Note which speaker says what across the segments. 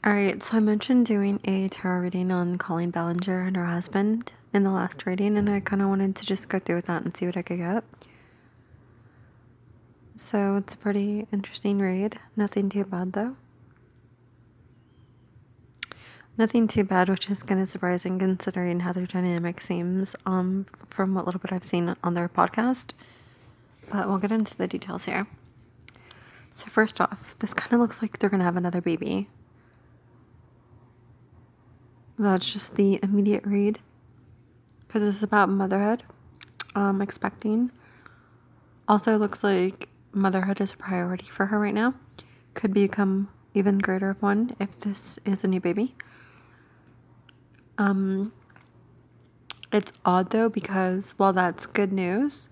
Speaker 1: Alright, so I mentioned doing a tarot reading on Colleen Ballinger and her husband in the last reading, and I kind of wanted to just go through with that and see what I could get. So it's a pretty interesting read. Nothing too bad, though. Nothing too bad, which is kind of surprising considering how their dynamic seems from what little bit I've seen on their podcast. But we'll get into the details here. So first off, this kind of looks like they're going to have another baby. That's just the immediate read. Because this is about motherhood. Expecting. Also looks like motherhood is a priority for her right now. Could become even greater of one if this is a new baby. It's odd though because while that's good news,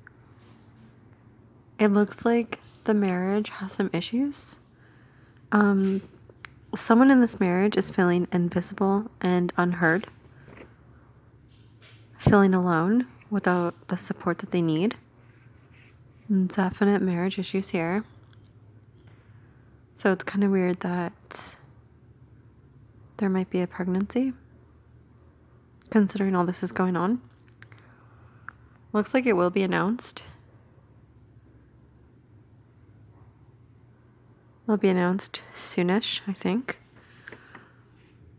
Speaker 1: it looks like the marriage has some issues. Someone in this marriage is feeling invisible and unheard. Feeling alone without the support that they need. Definite marriage issues here. So it's kind of weird that there might be a pregnancy, considering all this is going on. Looks like it will be announced. It'll be announced soonish, I think.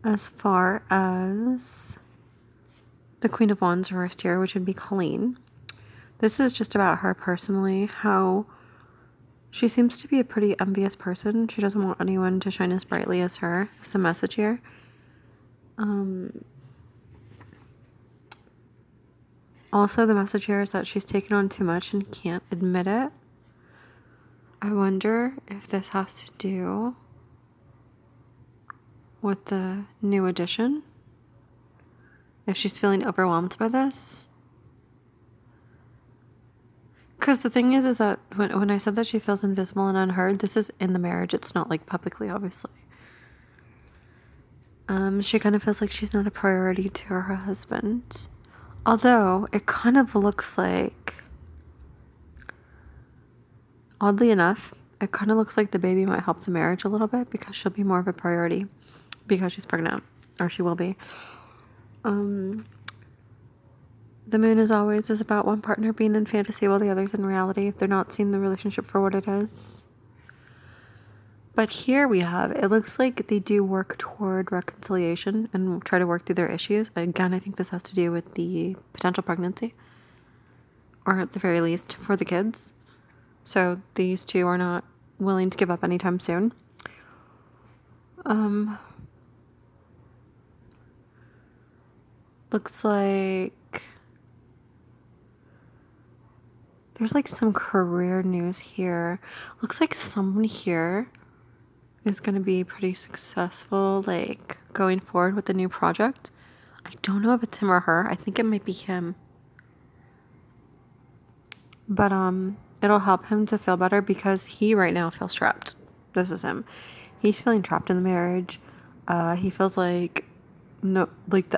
Speaker 1: As far as the Queen of Wands reversed here, which would be Colleen. This is just about her personally, how she seems to be a pretty envious person. She doesn't want anyone to shine as brightly as her, is the message here. Also, the message here is that she's taken on too much and can't admit it. I wonder if this has to do with the new addition. If she's feeling overwhelmed by this. Because the thing is that when I said that she feels invisible and unheard, this is in the marriage. It's not like publicly, obviously. She kind of feels like she's not a priority to her husband. Although, it kind of looks like, oddly enough, it kind of looks like the baby might help the marriage a little bit because she'll be more of a priority because she's pregnant, or she will be. The moon, as always, is about one partner being in fantasy while the other's in reality. They're not seeing the relationship for what it is. But here we have, it looks like they do work toward reconciliation and try to work through their issues. Again, I think this has to do with the potential pregnancy. Or at the very least, for the kids. So these two are not willing to give up anytime soon. Looks like there's like some career news here. Looks like someone here is going to be pretty successful, like going forward with the new project. I don't know if it's him or her. I think it might be him. But it'll help him to feel better because he right now feels trapped. This is him. He's feeling trapped in the marriage. He feels like the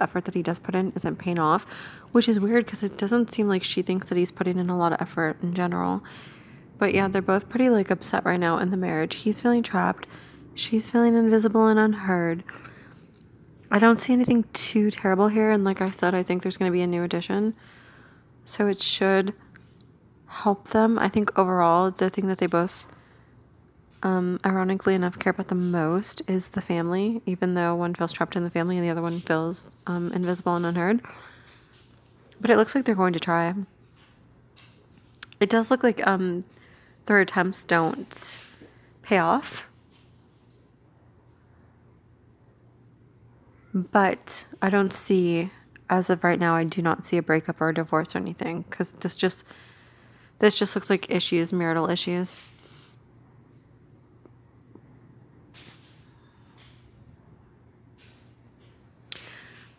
Speaker 1: effort that he does put in isn't paying off, which is weird because it doesn't seem like she thinks that he's putting in a lot of effort in general. But yeah, they're both pretty like upset right now in the marriage. He's feeling trapped. She's feeling invisible and unheard. I don't see anything too terrible here, and like I said, I think there's going to be a new addition, so it should help them. I think overall the thing that they both ironically enough care about the most is the family, even though one feels trapped in the family and the other one feels invisible and unheard. But it looks like they're going to try. It does look like their attempts don't pay off. But I don't see, as of right now, I do not see a breakup or a divorce or anything. Because this just looks like issues, marital issues.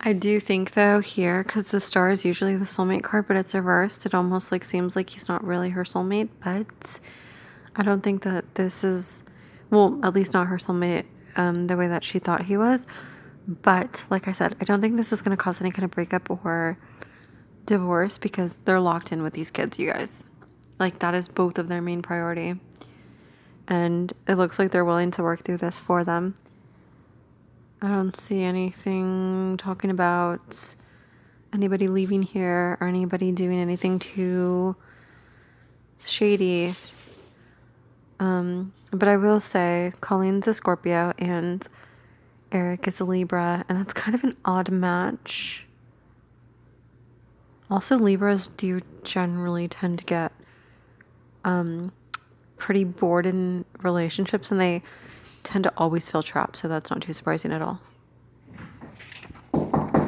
Speaker 1: I do think though here, because the star is usually the soulmate card, but it's reversed, it almost like seems like he's not really her soulmate. But I don't think that this is, well, at least not her soulmate the way that she thought he was. But like I said, I don't think this is going to cause any kind of breakup or divorce because they're locked in with these kids, you guys. Like that is both of their main priority. And it looks like they're willing to work through this for them. I don't see anything talking about anybody leaving here or anybody doing anything too shady. But I will say Colleen's a Scorpio and Erik is a Libra, and that's kind of an odd match. Also, Libras do generally tend to get pretty bored in relationships, and they tend to always feel trapped, so that's not too surprising at all.